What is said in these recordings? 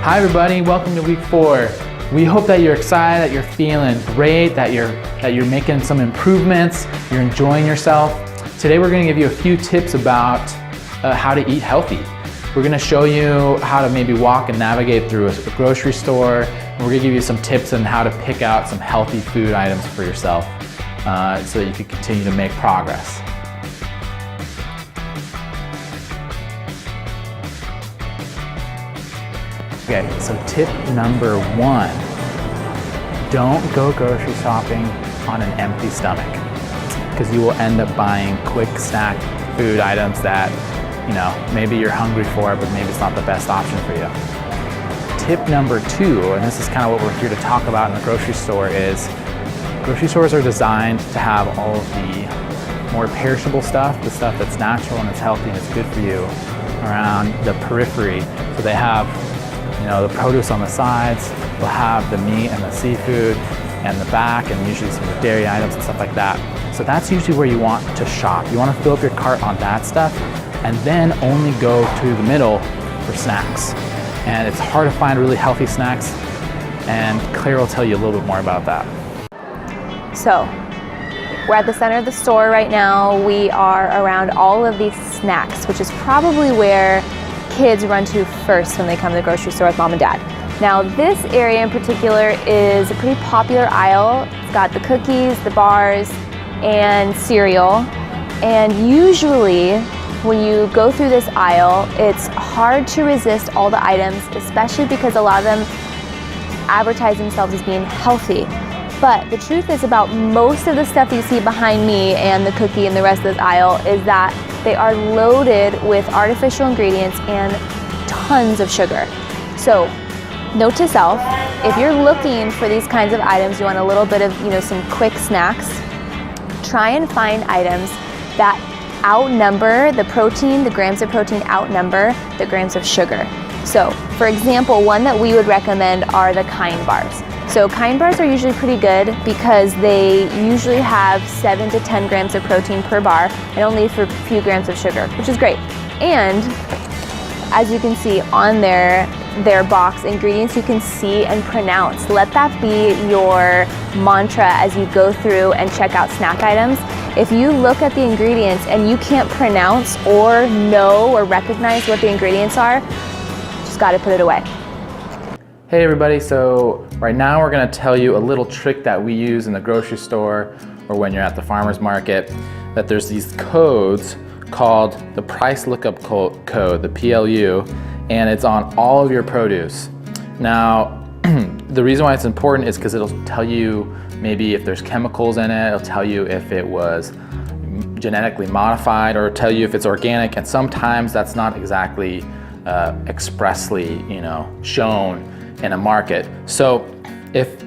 Hi everybody, welcome to week 4. We hope that you're excited, that you're feeling great, that you're making some improvements, you're enjoying yourself. Today we're going to give you a few tips about how to eat healthy. We're going to show you how to maybe walk and navigate through a grocery store. And we're going to give you some tips on how to pick out some healthy food items for yourself so that you can continue to make progress. Okay, so tip number 1, don't go grocery shopping on an empty stomach, because you will end up buying quick snack food items that, maybe you're hungry for, but maybe it's not the best option for you. Tip number 2, and this is kind of what we're here to talk about in the grocery store, is grocery stores are designed to have all of the more perishable stuff, the stuff that's natural and it's healthy and it's good for you, around the periphery. So they have the produce on the sides, they'll have the meat and the seafood and the back, and usually some dairy items and stuff like that. So that's usually where you want to shop. You want to fill up your cart on that stuff and then only go to the middle for snacks. And it's hard to find really healthy snacks, and Claire will tell you a little bit more about that. So, we're at the center of the store right now. We are around all of these snacks, which is probably where kids run to first when they come to the grocery store with mom and dad. Now this area in particular is a pretty popular aisle. It's got the cookies, the bars, and cereal. And usually when you go through this aisle, it's hard to resist all the items, especially because a lot of them advertise themselves as being healthy. But the truth is, about most of the stuff that you see behind me and the cookie and the rest of this aisle is that they are loaded with artificial ingredients and tons of sugar. So, note to self, if you're looking for these kinds of items, you want a little bit of, some quick snacks, try and find items that outnumber the protein, the grams of protein outnumber the grams of sugar. So, for example, one that we would recommend are the Kind bars. So Kind bars are usually pretty good because they usually have 7 to 10 grams of protein per bar and only for a few grams of sugar, which is great. And as you can see on their box, ingredients you can see and pronounce. Let that be your mantra as you go through and check out snack items. If you look at the ingredients and you can't pronounce or know or recognize what the ingredients are, just gotta put it away. Hey everybody, so right now we're going to tell you a little trick that we use in the grocery store or when you're at the farmer's market, that there's these codes called the price lookup code, the PLU, and it's on all of your produce. Now, the reason why it's important is because it'll tell you maybe if there's chemicals in it, it'll tell you if it was genetically modified, or tell you if it's organic, and sometimes that's not exactly expressly, shown in a market. So if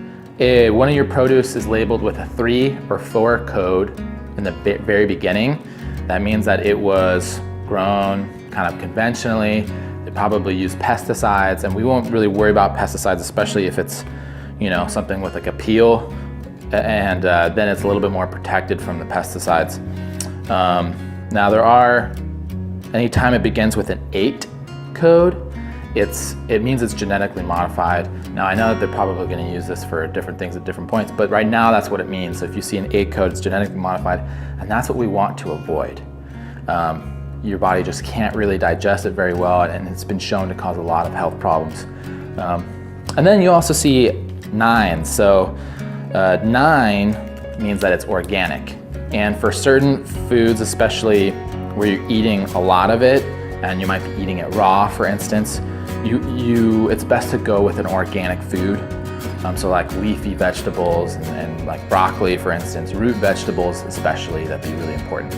one of your produce is labeled with a 3 or 4 code in the very beginning, that means that it was grown kind of conventionally. They probably use pesticides, and we won't really worry about pesticides, especially if it's something with like a peel, and then it's a little bit more protected from the pesticides. Now anytime it begins with an 8 code, it means it's genetically modified. Now I know that they're probably going to use this for different things at different points, but right now that's what it means. So if you see an 8 code, it's genetically modified, and that's what we want to avoid. Your body just can't really digest it very well, and it's been shown to cause a lot of health problems. And then you also see 9. So 9 means that it's organic. And for certain foods, especially where you're eating a lot of it, and you might be eating it raw, for instance, it's best to go with an organic food. So like leafy vegetables and like broccoli, for instance, root vegetables especially, that'd be really important.